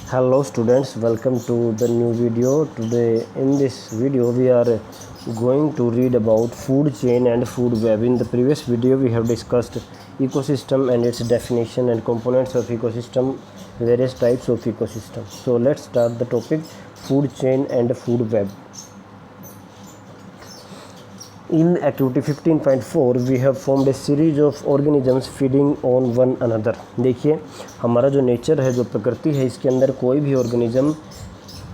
Hello students, welcome to the new video. Today in this video we are going to read about food chain and food web. In the previous video we have discussed ecosystem and its definition and components of ecosystem, various types of ecosystem. So let's start the topic food chain and food web. In activity 15.4 we have formed a series of organisms feeding on one another. देखिए हमारा जो nature है, जो प्रकृति है, इसके अंदर कोई भी ऑर्गेनिज्म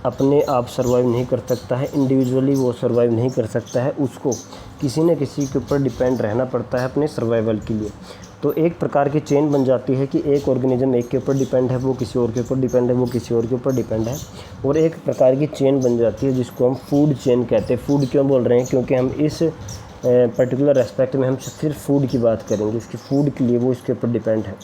अपने आप सर्वाइव नहीं कर सकता है, इंडिविजुअली वो सर्वाइव नहीं कर सकता है, उसको किसी न किसी के ऊपर डिपेंड रहना पड़ता है अपने सर्वाइवल के लिए। तो एक प्रकार की चेन बन जाती है कि एक ऑर्गेनिज्म एक के ऊपर डिपेंड है, वो किसी और के ऊपर डिपेंड है, वो किसी और के ऊपर डिपेंड है, और एक प्रकार की चेन बन जाती है जिसको हम फूड चेन कहते हैं। फूड क्यों बोल रहे हैं? क्योंकि हम इस पर्टिकुलर एस्पेक्ट में हम सिर्फ फूड की बात करेंगे, इसकी फूड के लिए वो इसके ऊपर डिपेंड है।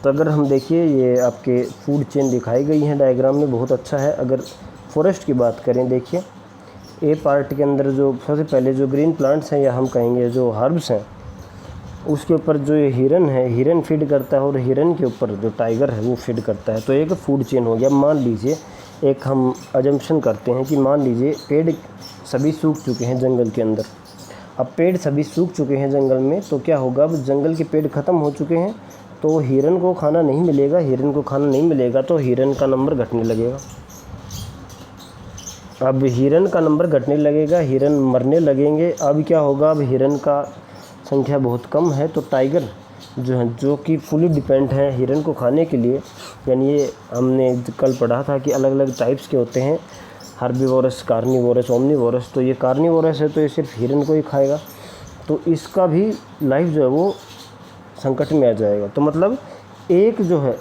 तो अगर हम देखिए, ये आपके फूड चेन दिखाई गई है डायग्राम में, बहुत अच्छा है। अगर फॉरेस्ट की बात करें, देखिए ए पार्ट के अंदर जो सबसे पहले जो ग्रीन प्लांट्स हैं, या हम कहेंगे जो हर्ब्स हैं, उसके ऊपर जो ये हिरन है, हिरन फीड करता है, और हिरन के ऊपर जो टाइगर है वो फीड करता है। तो एक फूड चेन हो गया। मान लीजिए, एक हम अजम्पशन करते हैं कि मान लीजिए पेड़ सभी सूख चुके हैं जंगल के अंदर। अब पेड़ सभी सूख चुके हैं जंगल में, तो क्या होगा? अब जंगल के पेड़ ख़त्म हो चुके हैं, तो हिरन को खाना नहीं मिलेगा। हिरन को खाना नहीं मिलेगा तो हिरन का नंबर घटने लगेगा। अब हिरन का नंबर घटने लगेगा, हिरन मरने लगेंगे। अब क्या होगा? अब हिरन का संख्या बहुत कम है, तो टाइगर जो है, जो कि फुली डिपेंड है हिरन को खाने के लिए, यानी ये हमने कल पढ़ा था कि अलग अलग टाइप्स के होते हैं, हर्बीवोरस, कार्निवोरस, ओमनीवोरस। तो ये कार्निवोरस है तो ये सिर्फ हिरन को ही खाएगा, तो इसका भी लाइफ जो है वो संकट में आ जाएगा। तो मतलब एक जो है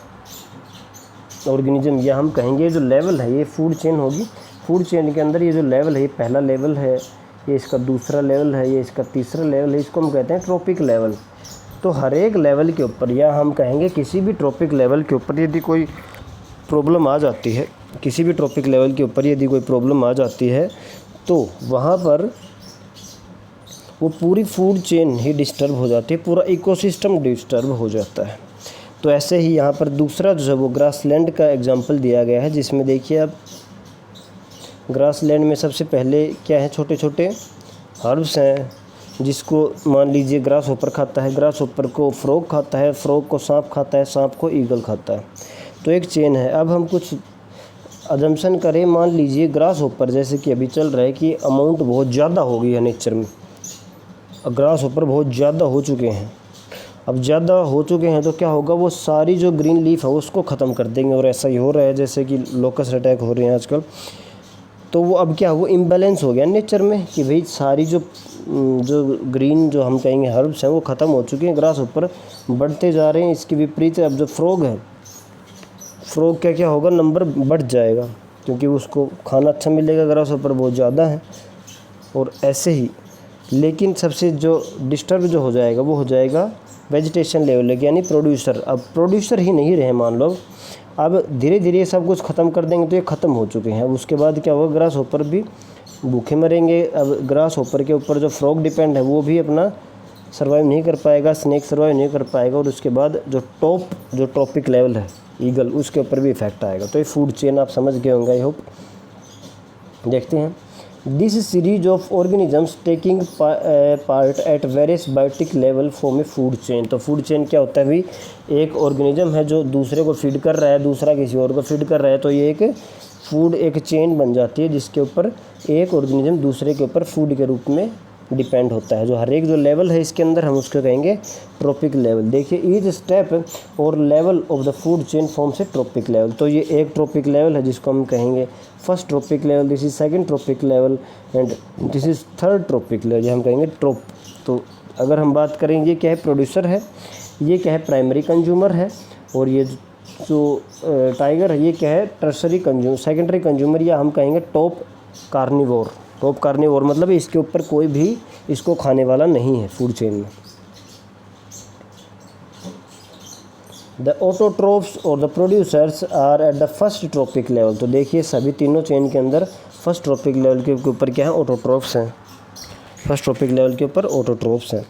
ऑर्गेनिज्म, या हम कहेंगे जो लेवल है, ये फूड चेन होगी। फूड चेन के अंदर ये जो लेवल है, ये पहला लेवल है, ये इसका दूसरा लेवल है, ये इसका तीसरा लेवल है, इसको हम कहते हैं ट्रॉपिक लेवल। तो हर एक लेवल के ऊपर, या हम कहेंगे किसी भी ट्रॉपिक लेवल के ऊपर यदि कोई प्रॉब्लम आ जाती है, किसी भी ट्रॉपिक लेवल के ऊपर यदि कोई प्रॉब्लम आ जाती है, तो वहाँ पर वो पूरी फूड चेन ही डिस्टर्ब हो जाती है, पूरा इकोसिस्टम डिस्टर्ब हो जाता है। तो ऐसे ही यहाँ पर दूसरा जो है वो ग्रासलैंड का एग्जांपल दिया गया है, जिसमें देखिए अब ग्रासलैंड में सबसे पहले क्या है? छोटे छोटे हर्ब्स हैं, जिसको मान लीजिए ग्रास होपर खाता है, ग्रास होपर को फ्रॉग खाता है, फ्रॉग को सांप खाता है, सांप को ईगल खाता है। तो एक चेन है। अब हम कुछ अजम्पशन करें, मान लीजिए ग्रास होपर, जैसे कि अभी चल रहा है कि अमाउंट बहुत ज़्यादा हो गई है नेचर में, ग्रास होपर बहुत ज़्यादा हो चुके हैं। अब ज़्यादा हो चुके हैं तो क्या होगा? वो सारी जो ग्रीन लीफ है उसको ख़त्म कर देंगे, और ऐसा ही हो रहा है जैसे कि लोकस अटैक हो रहे हैं आजकल। तो वो अब क्या, वो इम्बैलेंस हो गया नेचर में कि भाई सारी जो ग्रीन जो हम कहेंगे हर्ब्स हैं वो ख़त्म हो चुके हैं, ग्रास ऊपर बढ़ते जा रहे हैं। इसके विपरीत अब जो फ्रॉग है, फ्रॉग का क्या होगा? नंबर बढ़ जाएगा, क्योंकि उसको खाना अच्छा मिलेगा, ग्रास ऊपर बहुत ज़्यादा है, और ऐसे ही। लेकिन सबसे जो डिस्टर्ब जो हो जाएगा वो हो जाएगा वेजिटेशन लेवल, यानी प्रोड्यूसर। अब प्रोड्यूसर ही नहीं रहे मान लो, अब धीरे धीरे सब कुछ ख़त्म कर देंगे, तो ये ख़त्म हो चुके हैं। अब उसके बाद क्या होगा? ग्रास होपर भी भूखे मरेंगे। अब ग्रास होपर के ऊपर जो फ्रॉग डिपेंड है वो भी अपना सर्वाइव नहीं कर पाएगा, स्नेक सर्वाइव नहीं कर पाएगा, और उसके बाद जो ट्रॉपिक लेवल है, ईगल, उसके ऊपर भी इफेक्ट आएगा। तो ये फूड चेन आप समझ गए होंगे, आई होप। देखते हैं, this series of organisms taking part at various biotic level form a food chain. तो फूड चेन क्या होता है? भाई एक ऑर्गेनिज्म है जो दूसरे को फीड कर रहा है, दूसरा किसी और को फीड कर रहा है, तो ये एक चेन बन जाती है, जिसके ऊपर एक ऑर्गेनिज्म दूसरे के ऊपर फूड के रूप में डिपेंड होता है। जो हर एक जो लेवल है इसके अंदर, हम उसको कहेंगे ट्रॉपिक लेवल। देखिए, ईच स्टेप और level of the food chain form से ट्रॉपिक लेवल। तो ये एक ट्रॉपिक लेवल है जिसको हम कहेंगे first trophic level, this is second trophic level, and this is third trophic level, ये हम कहेंगे ट्रॉप। तो अगर हम बात करें, ये क्या है? प्रोड्यूसर है, ये क्या है? प्राइमरी कंज्यूमर है, और ये जो टाइगर है ये क्या है? टर्सरी कंज्यूमर, सेकेंडरी कंज्यूमर, या हम कहेंगे टॉप कार्निवोर। टॉप कार्निवोर मतलब इसके ऊपर कोई भी इसको खाने वाला नहीं है फूड चेन में। द ऑटोट्रोफ्स और the producers are at the first trophic level. तो देखिए, सभी तीनों चेन के अंदर फर्स्ट ट्रॉपिक लेवल के ऊपर क्या है? ऑटोट्रोफ्स हैं। फर्स्ट ट्रॉपिक लेवल के ऊपर ऑटोट्रॉप्स हैं।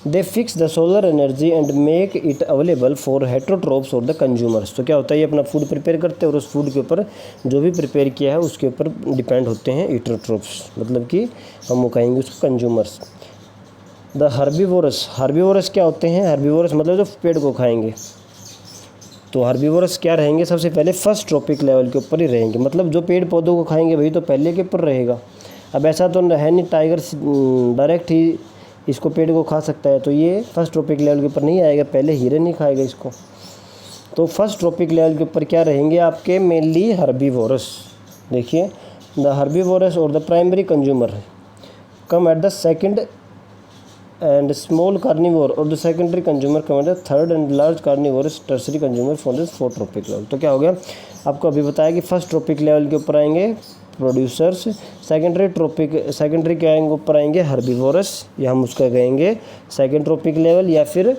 दे fix the solar energy and make it available for heterotrophs और द कंज्यूमर्स। तो क्या होता है, ये अपना फूड प्रिपेयर करते हैं और उस फूड के ऊपर जो भी प्रिपेयर किया है उसके ऊपर डिपेंड होते हैं हेटरोट्रॉप्स, मतलब कि हम वो कहेंगे उसको कंज्यूमर्स। द हर्बीवोरस, हर्बीवोरस क्या होते हैं, हर्बीवोरस मतलब जो पेड़ को खाएंगे। तो हर्बीवोरस क्या रहेंगे, सबसे पहले फर्स्ट ट्रॉपिक लेवल के ऊपर ही रहेंगे, मतलब जो पेड़ पौधों को खाएंगे वही तो पहले के ऊपर रहेगा। अब ऐसा तो है नहीं टाइगर डायरेक्ट ही इसको पेड़ को खा सकता है, तो ये फर्स्ट ट्रॉपिक लेवल के ऊपर नहीं आएगा, पहले हिरन ही खाएगा इसको। तो फर्स्ट ट्रॉपिक लेवल के ऊपर क्या रहेंगे आपके, मेनली हर्बीवोरस। देखिए द हर्बीवोरस और the primary consumer come at the second and small carnivore or the secondary consumer come at the third and large carnivorous tertiary consumer for this fourth tropic level। तो क्या हो गया, आपको अभी बताया कि फर्स्ट ट्रॉपिक लेवल के ऊपर आएंगे प्रोड्यूसर्स, सेकेंडरी के आएंगे ऊपर आएंगे हर्बीवोरस, या हम उसका कहेंगे सेकेंड ट्रॉपिक लेवल या फिर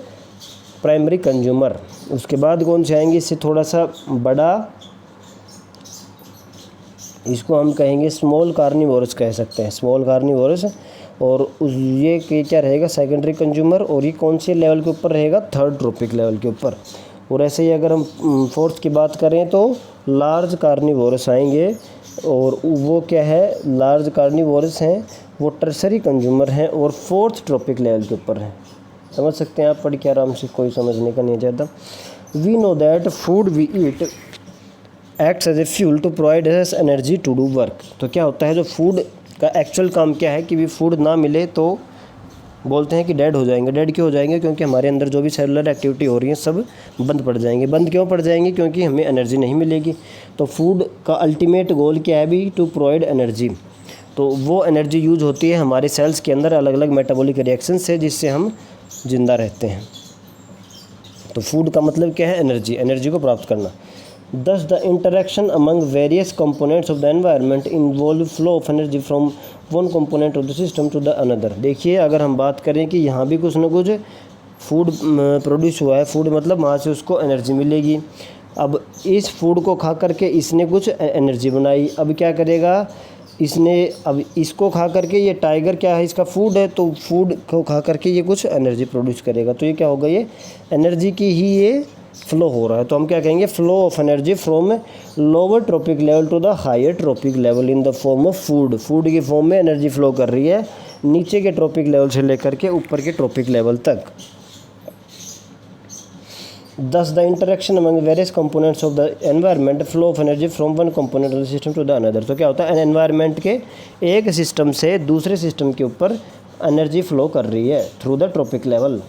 प्राइमरी कंज्यूमर। उसके बाद कौन से आएंगे, इससे थोड़ा सा बड़ा, इसको हम कहेंगे स्मॉल कार्निवोरस कह सकते हैं, स्मॉल कार्निवोरस। और उस ये क्या रहेगा, सेकेंडरी कंज्यूमर, और ये कौन से लेवल के ऊपर रहेगा, थर्ड ट्रॉपिक लेवल के ऊपर। और ऐसे ही अगर हम फोर्थ की बात करें तो लार्ज कार्निवोरस आएंगे, और वो क्या है, लार्ज कार्निवोरस हैं, वो टर्सरी कंज्यूमर हैं और फोर्थ ट्रॉपिक लेवल के ऊपर हैं। समझ सकते हैं आप पढ़ के आराम से, कोई समझने का नहीं है ज़्यादा। We know that food we eat acts as a fuel to provide us energy to do work. तो क्या होता है, जो फूड का एक्चुअल काम क्या है कि भी फूड ना मिले तो बोलते हैं कि डेड हो जाएंगे। डेड क्यों हो जाएंगे, क्योंकि हमारे अंदर जो भी सेलुलर एक्टिविटी हो रही है सब बंद पड़ जाएंगे। बंद क्यों पड़ जाएंगे, क्योंकि हमें एनर्जी नहीं मिलेगी। तो फूड का अल्टीमेट गोल क्या है भी, टू प्रोवाइड एनर्जी। तो वो एनर्जी यूज होती है हमारे सेल्स के अंदर अलग अलग मेटाबॉलिक रिएक्शन से, जिससे हम जिंदा रहते हैं। तो फूड का मतलब क्या है, एनर्जी, एनर्जी को प्राप्त करना। Thus the interaction among various components of the environment involve flow of energy from one component of the system to the another। देखिए अगर हम बात करें कि यहाँ भी कुछ ना कुछ फूड प्रोड्यूस हुआ है, फूड मतलब वहाँ से उसको एनर्जी मिलेगी। अब इस फूड को खा करके इसने कुछ एनर्जी बनाई, अब क्या करेगा इसने, अब इसको खा करके, ये टाइगर क्या है, इसका फूड है, तो फूड को खा करके ये कुछ एनर्जी प्रोड्यूस करेगा। तो ये क्या होगा, ये एनर्जी की ही ये फ्लो हो रहा है। तो हम क्या कहेंगे, flow of energy from lower trophic level to the higher trophic level in the form of food. Food की फॉर्म में एनर्जी फ्लो कर रही है नीचे के ट्रॉपिक लेवल से लेकर के ऊपर के ट्रॉपिक लेवल तक। Thus the interaction among various components of the environment flow of energy from one component of the system to the another। तो क्या होता है, एनवायरनमेंट के एक सिस्टम से दूसरे सिस्टम के ऊपर एनर्जी फ्लो कर रही है through the trophic level.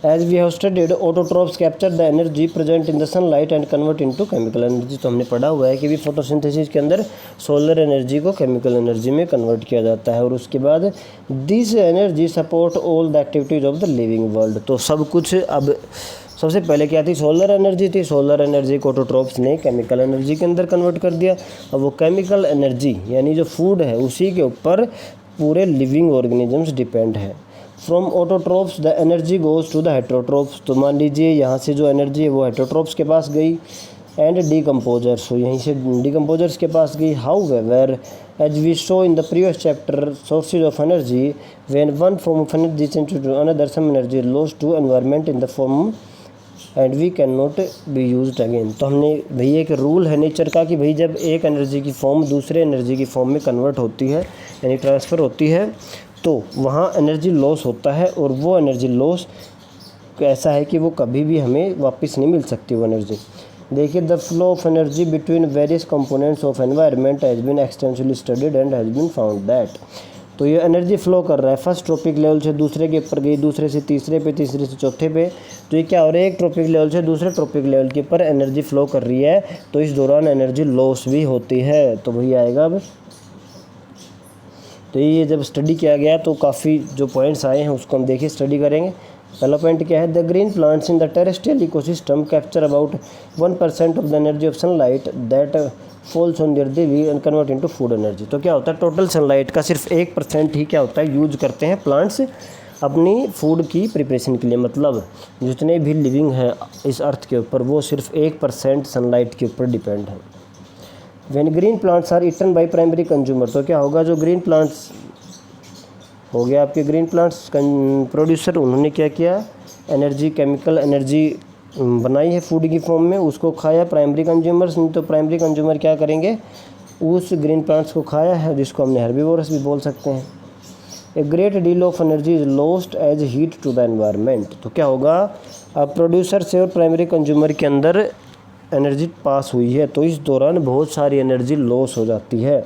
As we have studied, autotrophs capture the energy present in the sunlight and convert into chemical energy। तो हमने पढ़ा हुआ है कि भी फोटोसिंथेसिस के अंदर सोलर एनर्जी को केमिकल एनर्जी में कन्वर्ट किया जाता है। और उसके बाद this energy support all the activities of the living world. तो सब कुछ, अब सबसे पहले क्या थी, सोलर एनर्जी थी। सोलर एनर्जी को ऑटोट्रॉफ्स ने केमिकल एनर्जी के अंदर कन्वर्ट कर दिया। अब वो केमिकल एनर्जी यानी जो फूड है उसी के ऊपर पूरे लिविंग ऑर्गेनिजम्स डिपेंड है। From autotrophs the energy goes to the heterotrophs. तो मान लीजिए यहाँ से जो एनर्जी है वो हेटरोट्रॉफ्स के पास गई, एंड डीकम्पोजर्स, यहीं से डीकम्पोजर्स के पास गई। However as we show in the previous chapter sources of energy, when one form of energy change to another some energy lost to environment in the form and we can not be used again. तो हमने भाई एक rule है nature का कि भाई जब एक एनर्जी की फॉर्म दूसरे एनर्जी की फॉर्म में कन्वर्ट होती है यानी ट्रांसफ़र होती है, तो वहाँ एनर्जी लॉस होता है। और वो एनर्जी लॉस ऐसा है कि वो कभी भी हमें वापस नहीं मिल सकती वो एनर्जी। देखिए the flow of energy between various components of environment has been extensively studied and has been found that. तो ये एनर्जी फ्लो कर रहा है, फर्स्ट ट्रॉपिक लेवल से दूसरे के ऊपर गई, दूसरे से तीसरे पे, तीसरे से चौथे पे। तो ये क्या हो रहा है, एक ट्रॉपिक लेवल से दूसरे ट्रॉपिक लेवल के ऊपर एनर्जी फ्लो कर रही है, तो इस दौरान एनर्जी लॉस भी होती है। तो वही आएगा अब। तो ये जब स्टडी किया गया तो काफ़ी जो पॉइंट्स आए हैं उसको हम देखिए स्टडी करेंगे। पहला पॉइंट क्या है, the green plants in the terrestrial ecosystem capture about 1% of the energy of sunlight that falls on their leaves and convert into food energy. तो क्या होता है, टोटल सनलाइट का सिर्फ 1% ही क्या होता है यूज करते हैं प्लांट्स अपनी फूड की प्रिपरेशन के लिए। मतलब जितने भी लिविंग है इस अर्थ के ऊपर वो सिर्फ 1% सनलाइट के ऊपर डिपेंड है। When green plants are eaten by primary consumer, तो क्या होगा, जो ग्रीन प्लांट्स हो गया आपके ग्रीन प्लांट्स प्रोड्यूसर, उन्होंने क्या किया, एनर्जी, केमिकल एनर्जी बनाई है फूड की फॉर्म में, उसको खाया प्राइमरी कंज्यूमर्स। तो प्राइमरी कंज्यूमर क्या करेंगे, उस ग्रीन प्लांट्स को खाया है, जिसको हमने हर्बीवोरस भी बोल सकते हैं। A great deal of energy is lost as heat to the environment, तो क्या होगा, अब प्रोड्यूसर से और प्राइमरी कंज्यूमर के अंदर एनर्जी पास हुई है, तो इस दौरान बहुत सारी एनर्जी लॉस हो जाती है।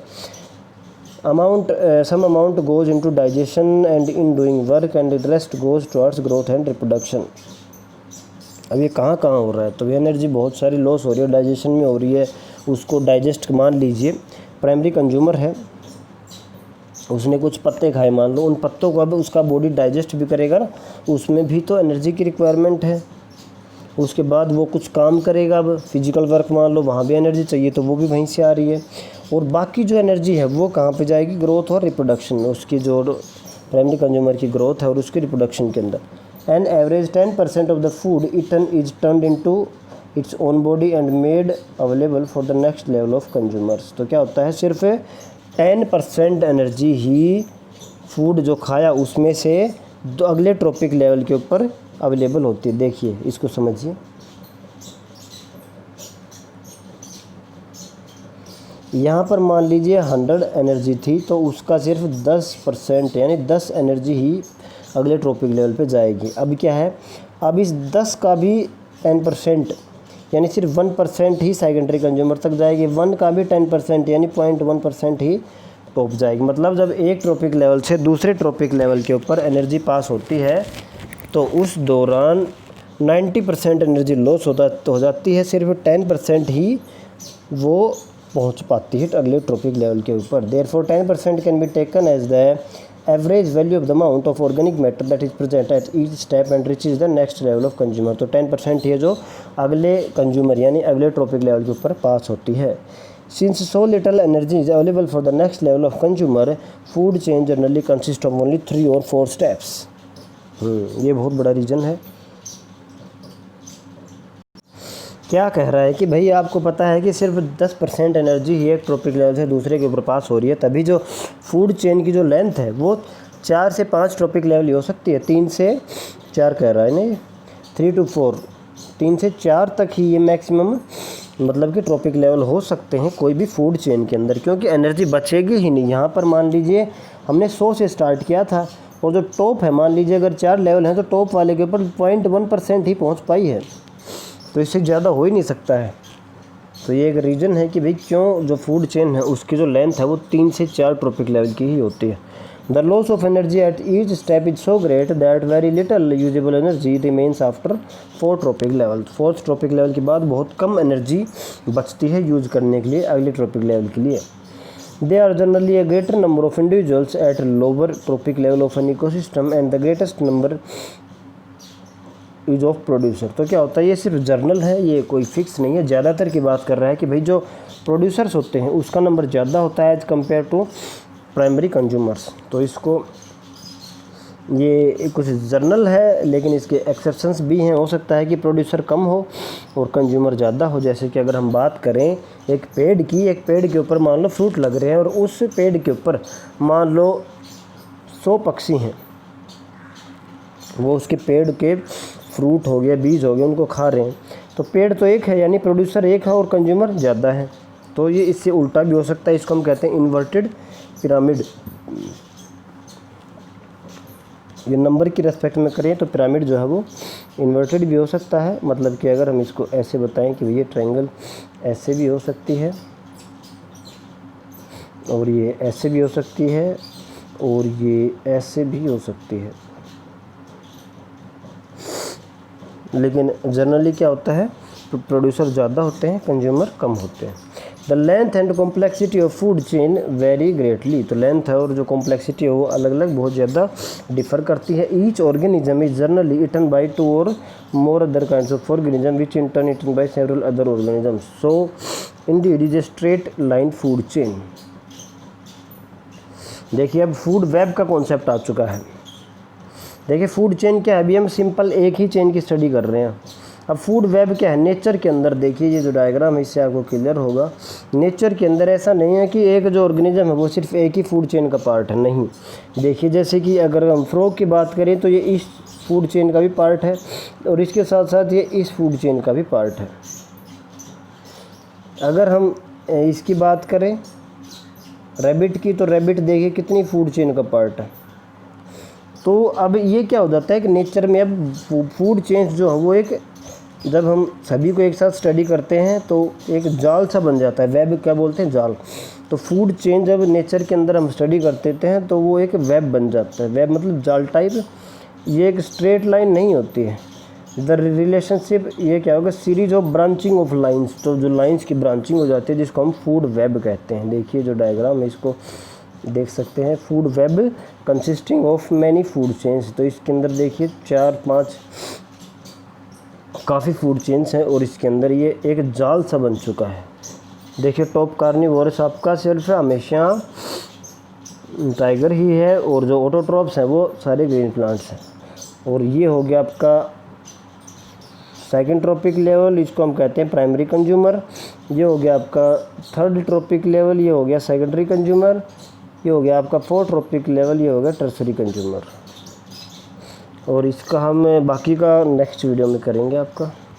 Some amount goes into digestion and in doing work and the rest goes towards growth and reproduction. अब ये कहाँ कहाँ हो रहा है, तो ये एनर्जी बहुत सारी लॉस हो रही है, डाइजेशन में हो रही है, उसको डाइजेस्ट मान लीजिए प्राइमरी कंज्यूमर है, उसने कुछ पत्ते खाए मान लो, उन पत्तों को अब उसका बॉडी डाइजेस्ट भी करेगा ना, उसमें भी तो एनर्जी की रिक्वायरमेंट है। उसके बाद वो कुछ काम करेगा, अब फिजिकल वर्क मान लो, वहाँ भी एनर्जी चाहिए, तो वो भी वहीं से आ रही है। और बाकी जो एनर्जी है वो कहाँ पे जाएगी, ग्रोथ और रिप्रोडक्शन में, उसकी जो प्राइमरी कंज्यूमर की ग्रोथ है और उसके रिप्रोडक्शन के अंदर। An average 10% of the food eaten is turned into its own body and made available for the next level of consumers. तो क्या होता है, सिर्फ 10% एनर्जी ही फूड जो खाया उसमें से अगले ट्रॉपिक लेवल के ऊपर अवेलेबल होती है। देखिए इसको समझिए, यहाँ पर मान लीजिए 100 एनर्जी थी, तो उसका सिर्फ 10% यानी 10 एनर्जी ही अगले ट्रॉपिक लेवल पे जाएगी। अब क्या है, अब इस 10 का भी 10% यानी सिर्फ 1% ही सेकेंडरी कंज्यूमर तक जाएगी, 1 का भी 10% यानी 0.1% ही टॉप जाएगी। मतलब जब एक ट्रॉपिक लेवल से दूसरे ट्रॉपिक लेवल के ऊपर एनर्जी पास होती है, तो उस दौरान 90% एनर्जी लॉस हो जाती है, सिर्फ 10% ही वो पहुंच पाती है अगले ट्रॉपिक लेवल के ऊपर। Therefore 10% can be taken as the average value of the amount of organic matter that is present at each step and reaches the next level of consumer. तो 10% है जो अगले कंज्यूमर यानी अगले ट्रॉपिक लेवल के ऊपर पास होती है। Since so little energy is available for the next level of consumer, food chain generally consist of only 3 और 4 स्टेप्स। ये बहुत बड़ा रीज़न है। क्या कह रहा है कि भाई आपको पता है कि सिर्फ 10% एनर्जी ही एक ट्रॉपिक लेवल से दूसरे के ऊपर पास हो रही है, तभी जो फूड चेन की जो लेंथ है वो 4 से 5 ट्रॉपिक लेवल ही हो सकती है, 3 से 4 कह रहा है नहीं, 3 to 4, 3 से 4 तक ही ये मैक्सिमम मतलब कि ट्रॉपिक लेवल हो सकते हैं कोई भी फूड चेन के अंदर, क्योंकि एनर्जी बचेगी ही नहीं। यहाँ पर मान लीजिए हमने 100 से स्टार्ट किया था, और जो टॉप है मान लीजिए अगर 4 लेवल हैं, तो टॉप वाले के ऊपर 0.1% ही पहुँच पाई है, तो इससे ज़्यादा हो ही नहीं सकता है। तो ये एक रीज़न है कि भाई क्यों जो फूड चेन है उसकी जो लेंथ है वो 3 से 4 ट्रॉपिक लेवल की ही होती है। The loss of energy at each step is so great that very little usable energy remains after 4 trophic level. 4th tropic level के बाद बहुत कम एनर्जी बचती है यूज करने के लिए अगले ट्रॉपिक लेवल के लिए। They are generally a greater number of individuals at lower tropic level of an ecosystem and the greatest number is of producer। तो क्या होता है, ये सिर्फ जर्नल है, ये कोई फिक्स नहीं है। ज़्यादातर की बात कर रहा है कि भाई जो प्रोड्यूसर्स होते हैं उसका नंबर ज़्यादा होता है as compared to primary consumers. तो इसको ये कुछ जर्नल है, लेकिन इसके एक्सेप्शंस भी हैं। हो सकता है कि प्रोड्यूसर कम हो और कंज्यूमर ज़्यादा हो। जैसे कि अगर हम बात करें एक पेड़ की, एक पेड़ के ऊपर मान लो फ्रूट लग रहे हैं और उस पेड़ के ऊपर मान लो 100 पक्षी हैं, वो उसके पेड़ के फ्रूट हो गए, बीज हो गए, उनको खा रहे हैं। तो पेड़ तो एक है यानी प्रोड्यूसर एक है और कंज्यूमर ज़्यादा है। तो ये इससे उल्टा भी हो सकता है, इसको हम कहते हैं इन्वर्टेड पिरामिड। ये नंबर की रेस्पेक्ट में करें तो पिरामिड जो है वो इन्वर्टेड भी हो सकता है। मतलब कि अगर हम इसको ऐसे बताएं कि ये ट्रायंगल ऐसे भी हो सकती है और ये ऐसे भी हो सकती है और ये ऐसे भी हो सकती है, लेकिन जनरली क्या होता है, प्रोड्यूसर ज़्यादा होते हैं, कंज्यूमर कम होते हैं। The length and complexity of food chain very greatly. तो लेंथ है और जो कॉम्प्लेक्सिटी है वो अलग अलग बहुत ज़्यादा डिफर करती है। Each organism is generally eaten by 2 और more other kinds of organism which in turn eaten by several other organism. So Indeed is a straight line food chain. देखिए अब फूड वेब का कॉन्सेप्ट आ चुका है। देखिए food chain क्या है, अभी हम सिंपल एक ही चेन की स्टडी कर रहे हैं। अब फूड वेब क्या है, नेचर के अंदर देखिए ये जो डायग्राम है इससे आपको क्लियर होगा। नेचर के अंदर ऐसा नहीं है कि एक जो ऑर्गेनिज्म है वो सिर्फ एक ही फूड चेन का पार्ट है, नहीं। देखिए जैसे कि अगर हम फ्रॉग की बात करें तो ये इस फूड चेन का भी पार्ट है और इसके साथ साथ ये इस फूड चेन का भी पार्ट है। अगर हम इसकी बात करें रैबिट की, तो रैबिट देखिए कितनी फूड चेन का पार्ट है। तो अब ये क्या हो जाता है कि नेचर में अब फूड चेन्स जो है वो एक, जब हम सभी को एक साथ स्टडी करते हैं तो एक जाल सा बन जाता है, वेब क्या बोलते हैं, जाल। तो फूड चेन जब नेचर के अंदर हम स्टडी करते हैं तो वो एक वेब बन जाता है। वेब मतलब जाल टाइप, ये एक स्ट्रेट लाइन नहीं होती है। द रिलेशनशिप ये क्या होगा, series of branching of lines, तो जो लाइंस की ब्रांचिंग हो जाती है जिसको हम फूड वेब कहते हैं। देखिए जो डायग्राम है इसको देख सकते हैं, food web consisting of many food chains. तो इसके अंदर देखिए 4-5 काफ़ी फूड चेन्स हैं और इसके अंदर ये एक जाल सा बन चुका है। देखिए टॉप कार्निवोरस आपका सेल्फ है, हमेशा टाइगर ही है, और जो ऑटोट्रॉप्स हैं वो सारे ग्रीन प्लांट्स हैं। और ये हो गया आपका सेकंड ट्रॉपिक लेवल, इसको हम कहते हैं प्राइमरी कंज्यूमर। ये हो गया आपका थर्ड ट्रॉपिक लेवल, ये हो गया सेकेंडरी कंज्यूमर। ये हो गया आपका फोर्थ ट्रॉपिक लेवल, ये हो गया टर्सरी कंज्यूमर। और इसका हम बाकी का नेक्स्ट वीडियो में करेंगे आपका।